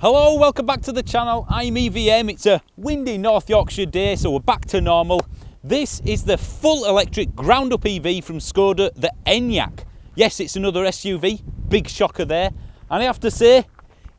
Hello, welcome back to the channel. I'm EVM. It's a windy North Yorkshire day, so we're back to normal. This is the full electric ground up EV from Skoda, the Enyaq. Yes, it's another SUV, big shocker there. And I have to say,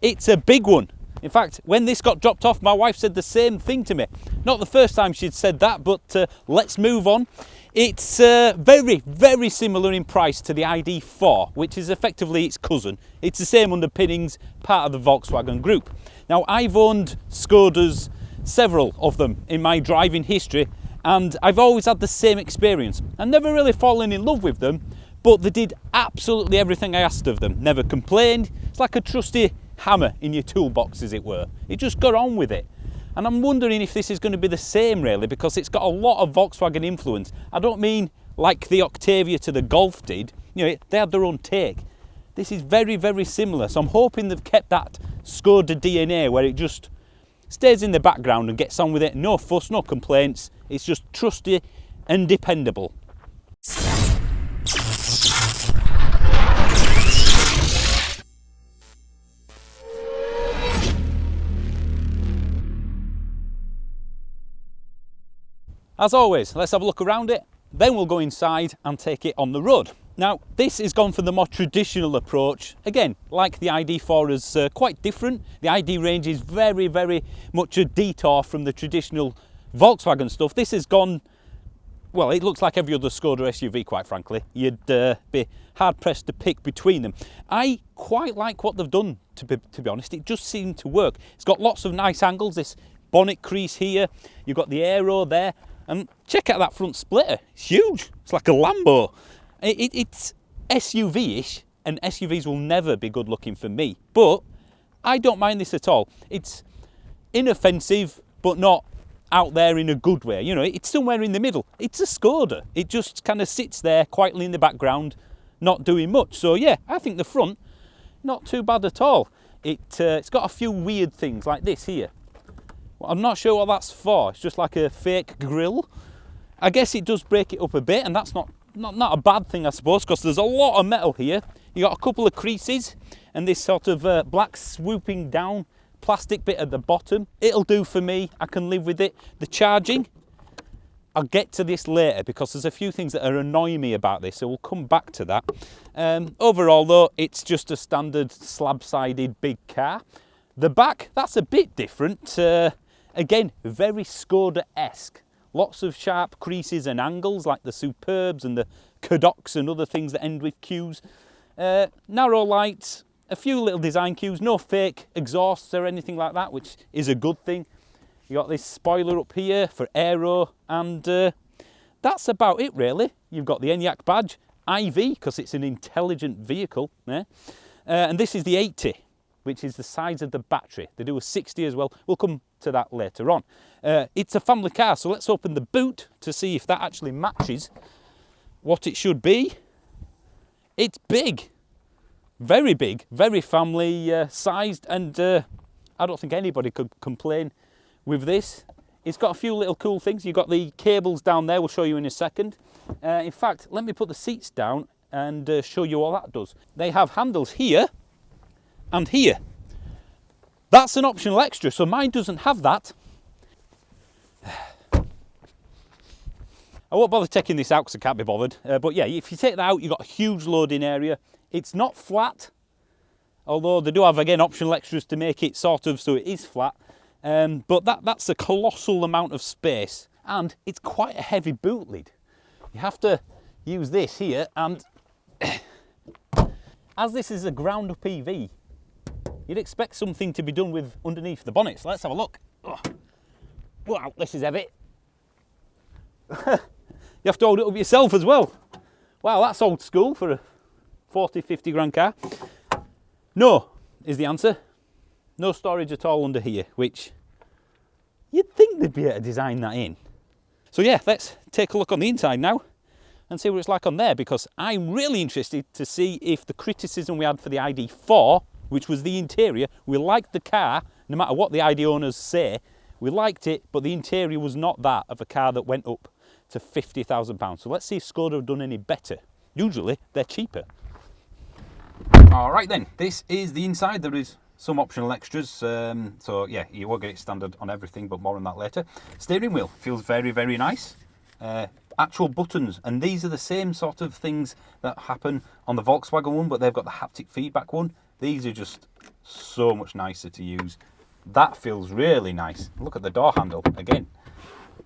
it's a big one. In fact, when this got dropped off, my wife said the same thing to me. Not the first time she'd said that, but let's move on. It's very, very similar in price to the ID4, which is effectively its cousin. It's the same underpinnings, part of the Volkswagen group. Now, I've owned Skodas, several of them in my driving history, and I've always had the same experience. I've never really fallen in love with them, but they did absolutely everything I asked of them. Never complained. It's like a trusty hammer in your toolbox, as it were. It just got on with it. And I'm wondering if this is going to be the same, really, because it's got a lot of Volkswagen influence. I don't mean like the Octavia to the Golf did. You know, they had their own take. This is very, very similar. So I'm hoping they've kept that Skoda DNA where it just stays in the background and gets on with it. No fuss, no complaints. It's just trusty and dependable. As always, let's have a look around it, then we'll go inside and take it on the road. Now, this has gone for the more traditional approach. Again, like the ID4 is quite different. The ID range is very, very much a detour from the traditional Volkswagen stuff. This has gone, well, it looks like every other Skoda SUV, quite frankly. You'd be hard-pressed to pick between them. I quite like what they've done, to be honest. It just seemed to work. It's got lots of nice angles, this bonnet crease here. You've got the aero there. And check out that front splitter. It's huge. It's like a Lambo. It's SUV-ish, and SUVs will never be good looking for me. But I don't mind this at all. It's inoffensive, but not out there in a good way. You know, it's somewhere in the middle. It's a Skoda. It just kind of sits there quietly in the background, not doing much. So yeah, I think the front, not too bad at all. It's got a few weird things like this here. Well, I'm not sure what that's for. It's just like a fake grille. I guess it does break it up a bit, and that's not a bad thing, I suppose, because there's a lot of metal here. You got a couple of creases and this sort of black swooping down plastic bit at the bottom. It'll do for me. I can live with it. The charging, I'll get to this later because there's a few things that are annoying me about this, so we'll come back to that. Overall, though, it's just a standard slab-sided big car. The back, that's a bit different. Again, very Skoda-esque. Lots of sharp creases and angles like the Superbs and the Cadocs and other things that end with Qs. Narrow lights, a few little design cues, no fake exhausts or anything like that, which is a good thing. You got this spoiler up here for aero, and that's about it really. You've got the Enyaq badge, IV, because it's an intelligent vehicle. And this is the 80. Which is the size of the battery. They do a 60 as well. We'll come to that later on. It's a family car, so let's open the boot to see if that actually matches what it should be. It's big, very family sized, and I don't think anybody could complain with this. It's got a few little cool things. You've got the cables down there, we'll show you in a second. In fact, let me put the seats down and show you what that does. They have handles here and here. That's an optional extra, so mine doesn't have that. I won't bother taking this out because I can't be bothered. But yeah, if you take that out, you've got a huge loading area. It's not flat, although they do have, again, optional extras to make it sort of so it is flat. But that's a colossal amount of space, and it's quite a heavy boot lid. You have to use this here, and as this is a ground-up EV, you'd expect something to be done with underneath the bonnet. So let's have a look. Oh. Wow, this is heavy. You have to hold it up yourself as well. Wow, that's old school for a 40, 50 grand car. No, is the answer. No storage at all under here, which you'd think they'd be able to design that in. So yeah, let's take a look on the inside now and see what it's like on there, because I'm really interested to see if the criticism we had for the ID4, which was the interior, we liked the car, no matter what the ID owners say, we liked it, but the interior was not that of a car that went up to £50,000. So let's see if Skoda have done any better. Usually they're cheaper. All right then, this is the inside. There is some optional extras. So yeah, you won't get it standard on everything, but more on that later. Steering wheel feels very, very nice. Actual buttons, and these are the same sort of things that happen on the Volkswagen one, but they've got the haptic feedback one. These are just so much nicer to use. That feels really nice. Look at the door handle again.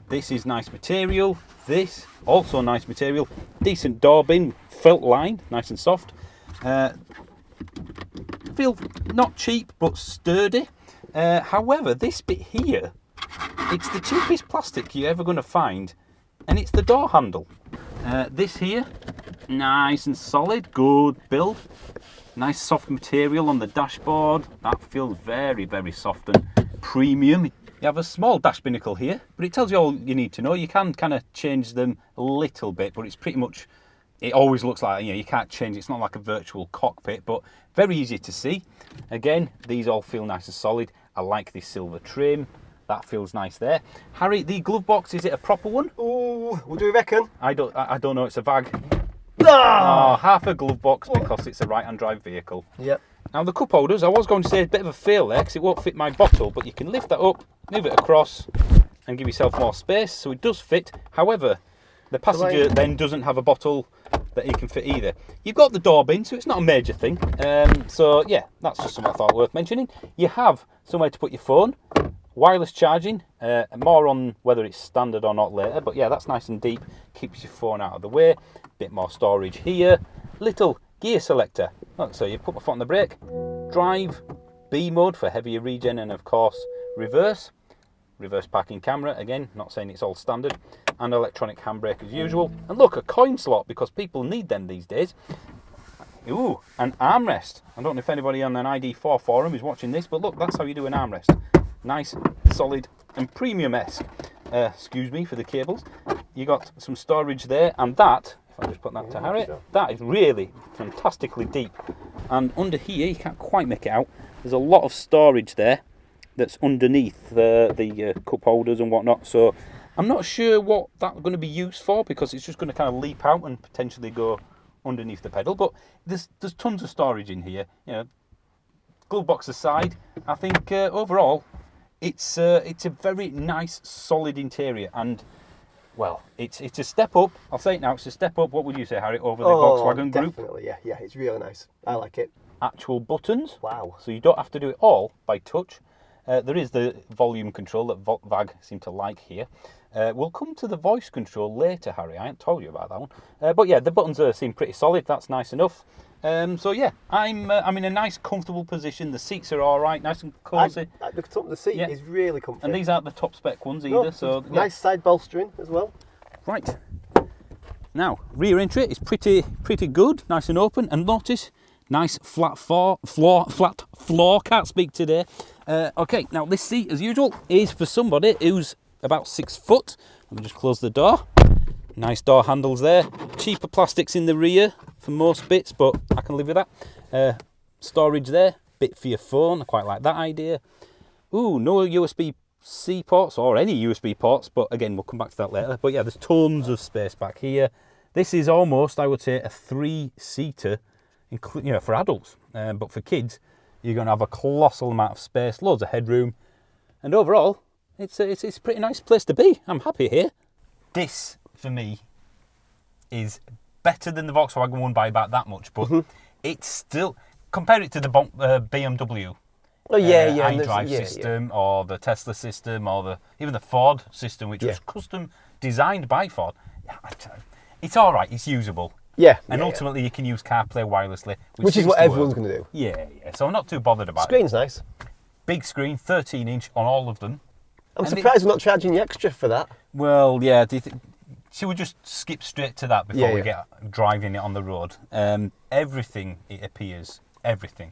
This is nice material. This also nice material. Decent door bin, felt line, nice and soft. Feel not cheap but sturdy. However, this bit here, it's the cheapest plastic you're ever going to find, and it's the door handle. This here, nice and solid, good build. Nice soft material on the dashboard. That feels very, very soft and premium. You have a small dash binnacle here, but it tells you all you need to know. You can kind of change them a little bit, but it's pretty much, it always looks like, you can't change it. It's not like a virtual cockpit, but very easy to see. Again, these all feel nice and solid. I like this silver trim. That feels nice there. Harry, the glove box, is it a proper one? Oh, what do you reckon? I don't know, it's a VAG. Oh, half a glove box because it's a right-hand drive vehicle. Yep. Now the cup holders, I was going to say a bit of a fail there because it won't fit my bottle, but you can lift that up, move it across and give yourself more space, so it does fit. However, the passenger then doesn't have a bottle that he can fit either. You've got the door bin, so it's not a major thing. So yeah, that's just something I thought worth mentioning. You have somewhere to put your phone, wireless charging, more on whether it's standard or not later, but yeah, that's nice and deep, keeps your phone out of the way. Bit more storage here. Little gear selector. Look, so you put my foot on the brake, drive, B mode for heavier regen, and of course reverse parking camera, again not saying it's all standard, and electronic handbrake as usual. And look, a coin slot, because people need them these days. Ooh, an armrest. I don't know if anybody on an ID4 forum is watching this, but look, that's how you do an armrest. Nice, solid and premium-esque. Excuse me for the cables. You got some storage there, and that, if I just put that to Harry, that is really fantastically deep. And under here, you can't quite make it out, there's a lot of storage there that's underneath the cup holders and whatnot. So I'm not sure what that's going to be used for, because it's just going to kind of leap out and potentially go underneath the pedal. But there's tons of storage in here. Glove box aside, I think overall it's a very nice, solid interior, and well, it's a step up. I'll say it now, it's a step up. What would you say, Harry, over the Volkswagen Group? Definitely, yeah, it's really nice. I like it. Actual buttons. Wow. So you don't have to do it all by touch. There is the volume control that VAG seem to like here. We'll come to the voice control later, Harry. I haven't told you about that one. But yeah, the buttons seem pretty solid. That's nice enough. So yeah, I'm in a nice, comfortable position. The seats are all right, nice and cosy. The seat is really comfy. And these aren't the top spec ones either. No, so nice side bolstering as well. Right. Now, rear entry is pretty good, nice and open. And notice, nice flat floor. Can't speak today. Okay, now this seat, as usual, is for somebody who's about 6 foot. Let me just close the door. Nice door handles there. Cheaper plastics in the rear for most bits, but I can live with that. Storage there, bit for your phone. I quite like that idea. Ooh, no USB-C ports or any USB ports, but again, we'll come back to that later. But yeah, there's tons of space back here. This is almost, I would say, a 3-seater, for adults. But for kids, you're going to have a colossal amount of space, loads of headroom, and overall, it's a pretty nice place to be. I'm happy here. This, for me, is better than the Volkswagen one by about that much, but it's still, compare it to the BMW iDrive system, or the Tesla system, or even the Ford system, which was custom designed by Ford. It's all right, it's usable. And ultimately you can use CarPlay wirelessly, which is what everyone's going to do. Yeah, so I'm not too bothered about it. Screen's nice. Big screen, 13-inch on all of them. I'm surprised we're not charging you extra for that. Well, yeah, should we just skip straight to that before we get driving it on the road? Everything, it appears, everything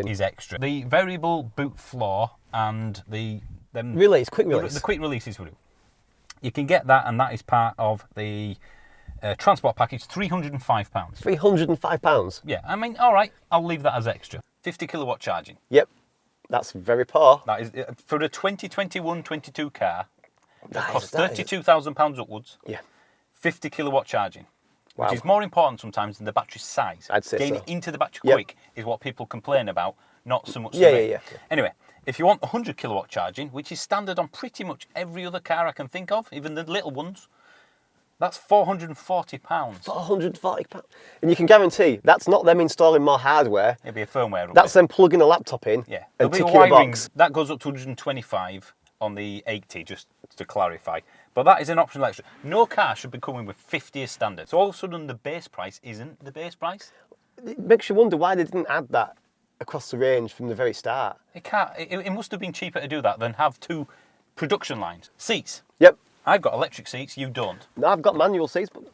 is extra. The variable boot floor and the quick release. The quick releases, you can get that, and that is part of the transport package, £305. £305? Yeah, I mean, all right, I'll leave that as extra. 50 kilowatt charging. Yep, that's very poor. That is for a 2021-22 car. That costs £32,000 upwards. Yeah. 50 kilowatt charging, which is more important sometimes than the battery size. I'd say Getting into the battery quick is what people complain about. not so much Yeah, the range. yeah. Anyway, if you want 100 kilowatt charging, which is standard on pretty much every other car I can think of, even the little ones, that's £440. £440. And you can guarantee that's not them installing more hardware. It'll be a firmware update. That's them plugging a laptop in Yeah. and There'll be ticking a wiring. box. That goes up to 125 on the 80, just to clarify. But that is an optional extra. No car should be coming with 50 as standard. So all of a sudden the base price isn't the base price. It makes you wonder why they didn't add that across the range from the very start. It must have been cheaper to do that than have 2 production lines. Seats. Yep. I've got electric seats, you don't. No, I've got manual seats, but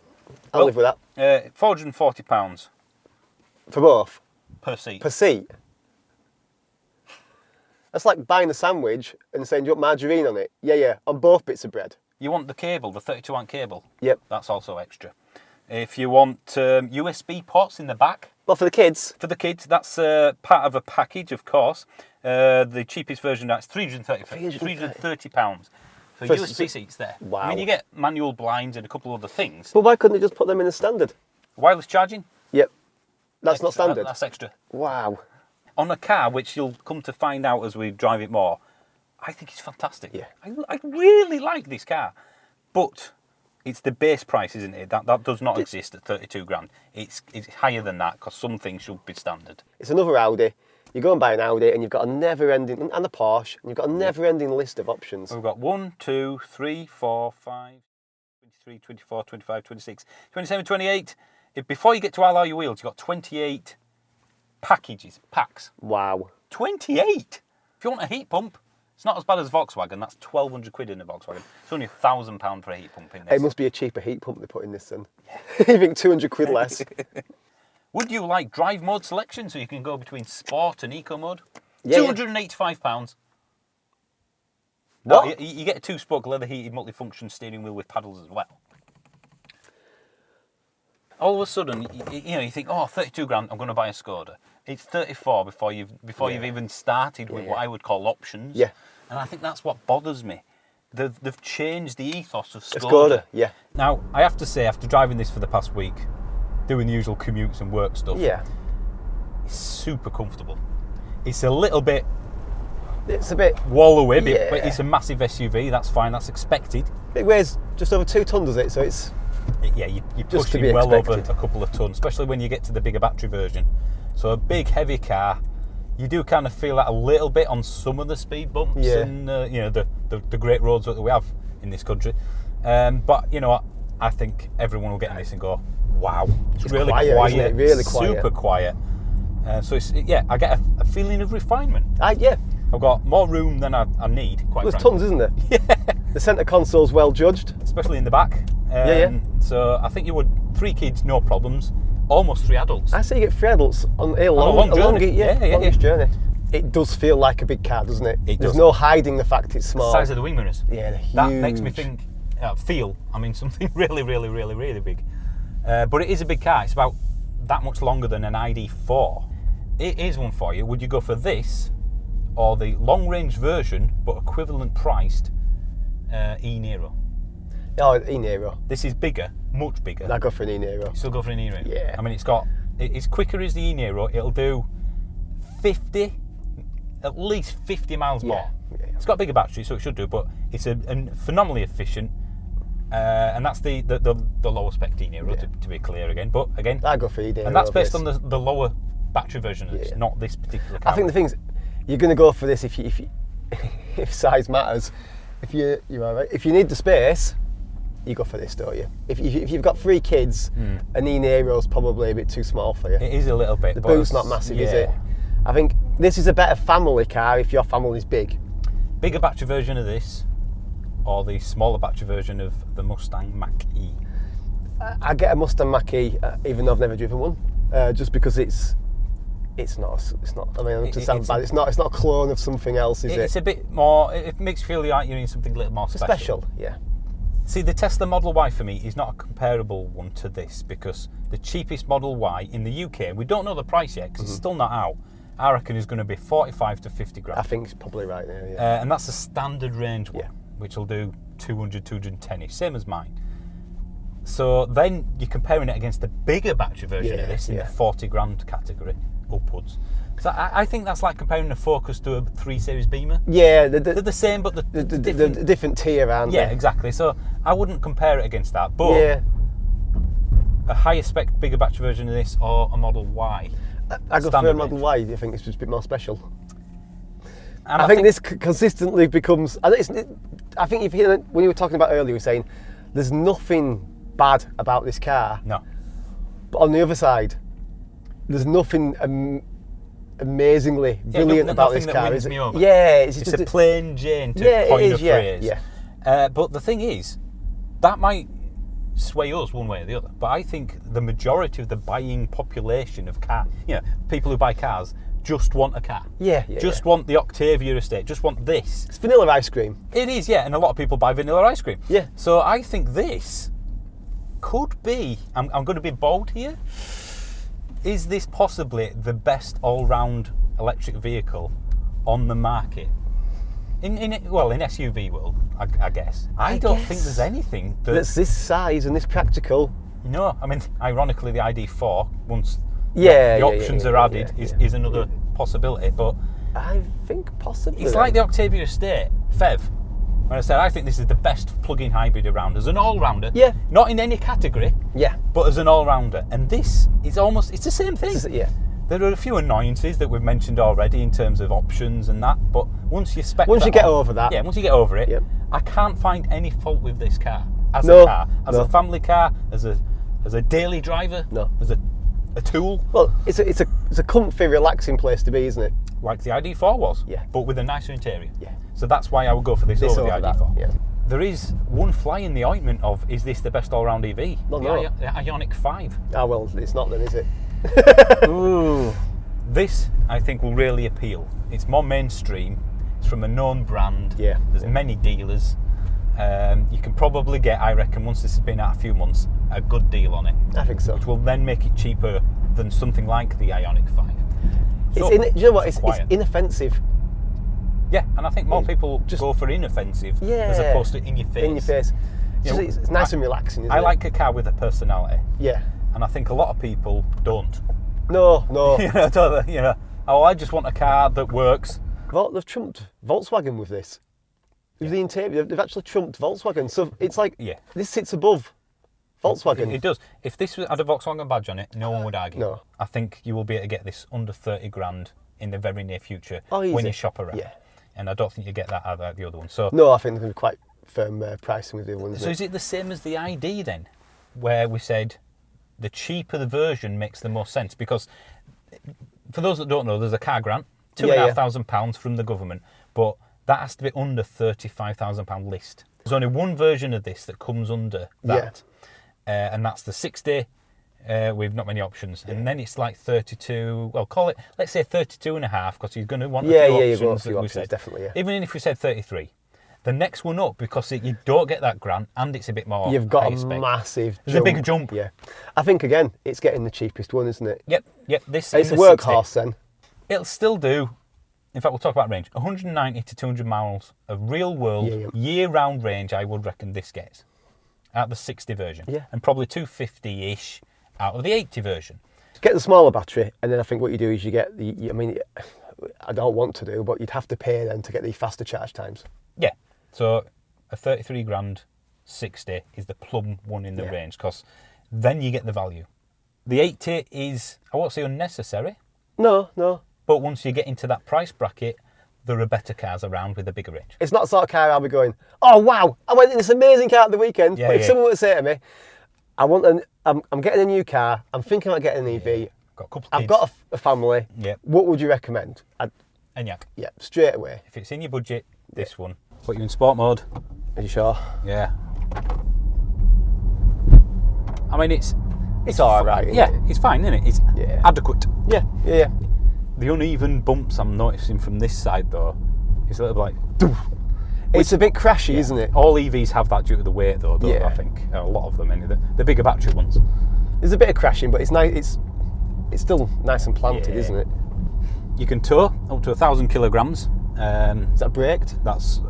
I'll live with that. £440 For both? per seat. Per seat? That's like buying a sandwich and saying, do you want margarine on it? Yeah, on both bits of bread. You want the cable, the 32 amp cable? Yep. That's also extra. If you want USB ports in the back, Well, for the kids, for the kids, that's part of a package, of course. The cheapest version, that's £330 for For USB seats there. Wow. I mean, you get manual blinds and a couple other things. but why couldn't they just put them in as standard? Wireless charging? Yep. That's not Extra. standard. That's extra. Wow. On a car, which you'll come to find out as we drive it more, I think it's fantastic. Yeah. I really like this car. But it's the base price, isn't it? That does not exist at 32 grand. It's higher than that because some things should be standard. It's another Audi. You go and buy an Audi and you've got a never-ending, and a Porsche, and you've got a never-ending list of options. We've got 1, 2, 3, 4, 5, 23, 24, 25, 26, 27, 28. Before you get to alloy wheels, you've got 28 packs. Wow. 28! If you want a heat pump, it's not as bad as Volkswagen. That's 1,200 quid in a Volkswagen. It's only £1,000 for a heat pump in this. It must be a cheaper heat pump they put in this then. You think 200 quid less? Would you like drive mode selection so you can go between sport and eco mode? Yeah, £285. What? No, you get a 2-spoke leather heated multifunction steering wheel with paddles as well. All of a sudden, you think, oh, 32 grand, I'm going to buy a Skoda. It's 34 before you've even started with what I would call options. Yeah. And I think that's what bothers me. They've changed the ethos of Skoda. Skoda, yeah. Now, I have to say, after driving this for the past week, doing the usual commutes and work stuff, Yeah. it's super comfortable. It's a little bit It's a bit... wallowy, Yeah. but it's a massive SUV, that's fine, that's expected. It weighs just over 2 tonne, does it? So it's... Yeah, you're Just to pushing be well expected. over a couple of tonnes, especially when you get to the bigger battery version. So a big, heavy car, you do kind of feel that a little bit on some of the speed bumps Yeah. and the great roads that we have in this country. But you know what? I think everyone will get in this and go, wow, it's really quiet, quiet, isn't it? Really quiet. super quiet. So I get a feeling of refinement. Yeah. I've got more room than I need, quite There's frankly. tons, isn't there? Yeah. The centre console's well judged. Especially in the back. Yeah. So I think you would 3 kids, no problems. Almost 3 adults. I say you get 3 adults on a long journey. longest journey. It does feel like a big car, doesn't it? It There's does. no hiding the fact it's small. The size of the wing mirrors. Yeah, they're That huge. makes me feel something really, really, really, really big. But it is a big car. It's about that much longer than an ID4. It is one for you. Would you go for this or the long-range version but equivalent priced e-Niro? Oh, E-Niro. This is bigger, much bigger. I'd go for an E-Niro. Still go for an e-Niro? Yeah. I mean, it's quicker as the e-Niro. It'll do 50, at least 50 miles more. Yeah. It's got a bigger battery, so it should do, but it's a phenomenally efficient, and that's the lower spec e-Niro, to be clear again. But again, I'd go for E-Niro. and that's over based this. on the lower battery version of this, not this particular car. I think the thing is, you're going to go for this if if size matters. If you need the space, you go for this, don't you? If you've got 3 kids, an e-Niro's probably a bit too small for you. It is a little bit. The but boot's not massive, is it? I think this is a better family car if your family's big. Bigger battery version of this, or the smaller battery version of the Mustang Mach-E. I get a Mustang Mach-E, even though I've never driven one, just because it's not. I mean, it sounds bad. It's not a clone of something else, is it? It's a bit more. It makes you feel like you're in something a little more special. Special, yeah. See, the Tesla Model Y for me is not a comparable one to this because the cheapest Model Y in the UK, we don't know the price yet because it's still not out, I reckon is going to be 45 to 50 grand. I think it's probably right now, yeah. And that's a standard range one, Yeah. which will do 200, 210-ish, same as mine. So then you're comparing it against the bigger battery version of this in the 40 grand category upwards. So I think that's like comparing a Focus to a 3 Series Beamer. Yeah, They're the same, but the different tier, aren't they? Yeah, exactly. So I wouldn't compare it against that. But Yeah. a higher spec, bigger battery version of this, or a Model Y. I go for a standard Model range. Y. I think it's just a bit more special. And I think this consistently becomes. I think if you, when you were talking about earlier, you were saying there's nothing bad about this car. No. But on the other side, there's nothing amazingly brilliant about this car, is it? Yeah, it's a plain Jane to yeah, coin it a is, phrase. Yeah. But the thing is, that might sway us one way or the other. But I think the majority of the buying population of people who buy cars just want a car. Just want the Octavia estate. Just want this. It's vanilla ice cream. It is, yeah, and a lot of people buy vanilla ice cream. Yeah. So I think this could be. I'm going to be bold here. Is this possibly the best all-round electric vehicle on the market? In SUV world, I guess. I don't think there's anything that's this size and this practical. No, I mean, ironically, the ID4, once the options are added, is another possibility. But I think possibly. It's like the Octavia Estate, PHEV. When I said I think this is the best plug-in hybrid around as an all-rounder. Yeah. Not in any category. Yeah. But as an all-rounder, and this is it's the same thing. Yeah. There are a few annoyances that we've mentioned already in terms of options and that, but once you get over that, once you get over it, yep. I can't find any fault with this car as a car, as a family car, as a daily driver, as a tool. Well, it's a comfy, relaxing place to be, isn't it? Like the ID4 was, yeah, but with a nicer interior. Yeah. So that's why I would go for this over the ID4. Yeah. There is one fly in the ointment of, is this the best all-round EV? The Ioniq 5. Ah, well, it's not then, is it? Ooh. This, I think, will really appeal. It's more mainstream. It's from a known brand. Yeah. There's many dealers. You can probably get, I reckon, once this has been out a few months, a good deal on it. I think so. Which will then make it cheaper than something like the Ioniq 5. So, do you know what? It's inoffensive. Yeah, and I think more people just go for inoffensive as opposed to in your face. In your face. It's nice and relaxing, isn't it? I like a car with a personality. Yeah. And I think a lot of people don't. No. I just want a car that works. They've trumped Volkswagen with this. With the interior, they've actually trumped Volkswagen. So it's like, this sits above Volkswagen. It does. If this had a Volkswagen badge on it, no one would argue. No. I think you will be able to get this under 30 grand in the very near future easy. when you shop around. Yeah. And I don't think you get that out of the other one. So no, I think they're going to be quite firm pricing with the other ones. So is it the same as the ID then, where we said the cheaper the version makes the most sense? Because for those that don't know, there's a car grant, £2,500 from the government, but that has to be under £35,000 list. There's only one version of this that comes under that, and that's the 60 with not many options, and then it's like 32. Well, call it, let's say 32 and a half, because you're going to want a few options. Said. Definitely. Yeah. Even if we said 33, the next one up, because you don't get that grant and it's a bit more. You've got a spec. massive. There's a big jump. Yeah, I think again, it's getting the cheapest one, isn't it? Yep. This it's is a workhorse then. It'll still do. In fact, we'll talk about range. 190 to 200 miles of real world, year-round range. I would reckon this gets out of the 60 version, and probably 250-ish out of the 80 version. Get the smaller battery, and then I think what you do is you get the. I mean, I don't want to do, but you'd have to pay then to get the faster charge times. Yeah. So a 33 grand 60 is the plum one in the range, because then you get the value. The 80 is, I won't say unnecessary. No. But once you get into that price bracket, there are better cars around with a bigger range. It's not the sort of car I'll be going, oh wow, I went in this amazing car at the weekend. But if someone were to say to me, I'm getting a new car, I'm thinking about getting an EV, got a couple of I've kids. got a family, what would you recommend? Enyaq. Yeah, straight away. If it's in your budget, this one. Put you in sport mode. Are you sure? Yeah. I mean, it's alright. It's fine, isn't it? It's adequate. Yeah. The uneven bumps I'm noticing from this side though, it's a little bit like. It's a bit crashy, isn't it? All EVs have that due to the weight though, don't they, I think. A lot of them, anyway. The bigger battery ones. There's a bit of crashing, but it's nice. It's still nice and planted, isn't it? You can tow up to 1,000 kilograms. Is that braked? That's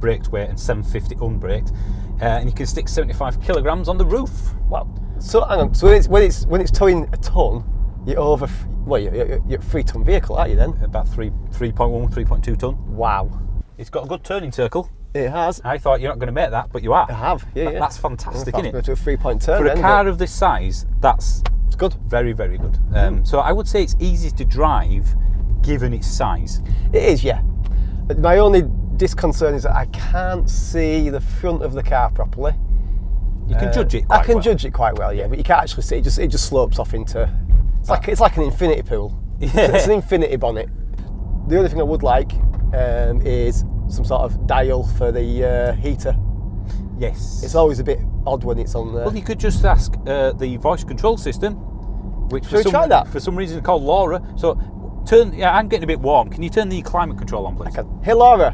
braked weight and 750 unbraked. And you can stick 75 kilograms on the roof. Wow. So hang on. So when it's towing a ton, you're over Well, you're a 3-ton vehicle, aren't you then? About 3.1, 3.2 tonne. Wow. It's got a good turning circle. It has. I thought you're not going to make that, but you are. I have, yeah. That's fantastic, isn't it? Go to a 3-point turn. For a car of this size, it's good. Very, very good. So I would say it's easy to drive, given its size. It is, yeah. My only disconcern is that I can't see the front of the car properly. You can judge it quite well. I can judge it quite well, yeah, but you can't actually see it. It just slopes off into... It's like an infinity pool. Yeah. It's an infinity bonnet. The only thing I would like is some sort of dial for the heater. Yes. It's always a bit odd when it's on there. Well, you could just ask the voice control system, which Shall we try that? For some reason is called Laura. So I'm getting a bit warm. Can you turn the climate control on, please? I can. Hey, Laura.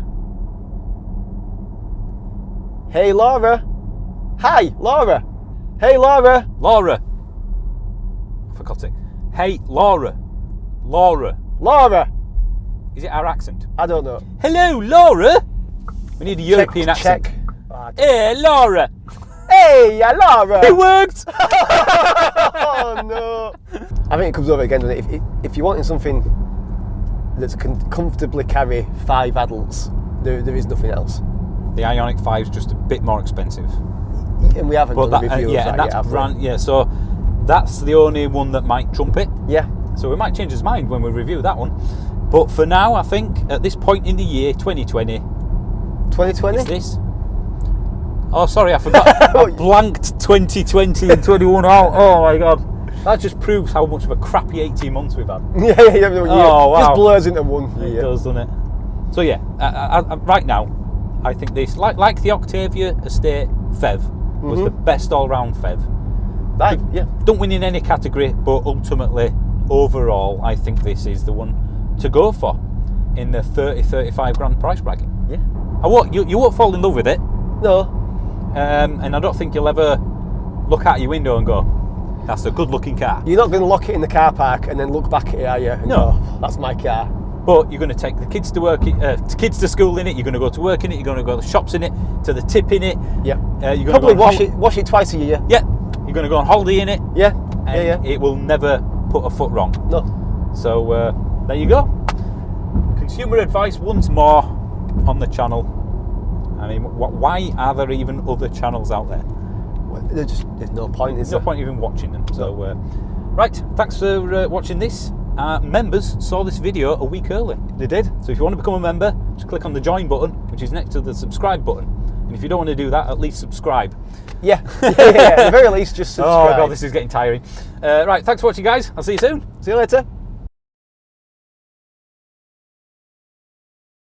Hey, Laura. Hi, Laura. Hey, Laura. Laura. I forgot it. Hey, Laura. Laura. Laura. Is it our accent? I don't know. Hello, Laura. We need a European accent. Check. Hey, Laura. Hey, Laura. It worked. Oh no. I think it comes over again, doesn't it? If you're wanting something that can comfortably carry 5 adults, there is nothing else. The Ioniq 5 is just a bit more expensive. And we haven't done a review of that and that's yet, brand. Yeah, so that's the only one that might trump it. Yeah. So we might change his mind when we review that one. But for now, I think at this point in the year, 2020. 2020? Is this? Oh, sorry, I forgot. I blanked 2020 and 21 out. Oh my god. That just proves how much of a crappy 18 months we've had. Yeah. Oh, wow. Just blurs into one. It does, doesn't it? So yeah, right now, I think this, like the Octavia Estate FEV, was the best all-round FEV. Yeah. Don't win in any category, but ultimately, overall, I think this is the one to go for in the 30-35 grand price bracket. Yeah. You won't fall in love with it. No. And I don't think you'll ever look out your window and go, that's a good-looking car. You're not going to lock it in the car park and then look back at it, are you? And No. go, that's my car. But you're going to take the kids to work, kids to school in it. You're going to go to work in it. You're going to go to the shops in it, to the tip in it. Yeah. You're going Probably to wash it twice a year. Yeah. You're going to go on holiday in it. Yeah. And it will never put a foot wrong. No. So there you go. Consumer advice once more on the channel. I mean, why are there even other channels out there? Well, there's no point, is There's no there? point even watching them. So, right, thanks for watching this. Members saw this video a week early. They did. So if you want to become a member, just click on the join button, which is next to the subscribe button. And if you don't want to do that, at least subscribe. Yeah. At the very least, just subscribe. Oh god, this is getting tiring. Right, thanks for watching, guys. I'll see you soon. See you later.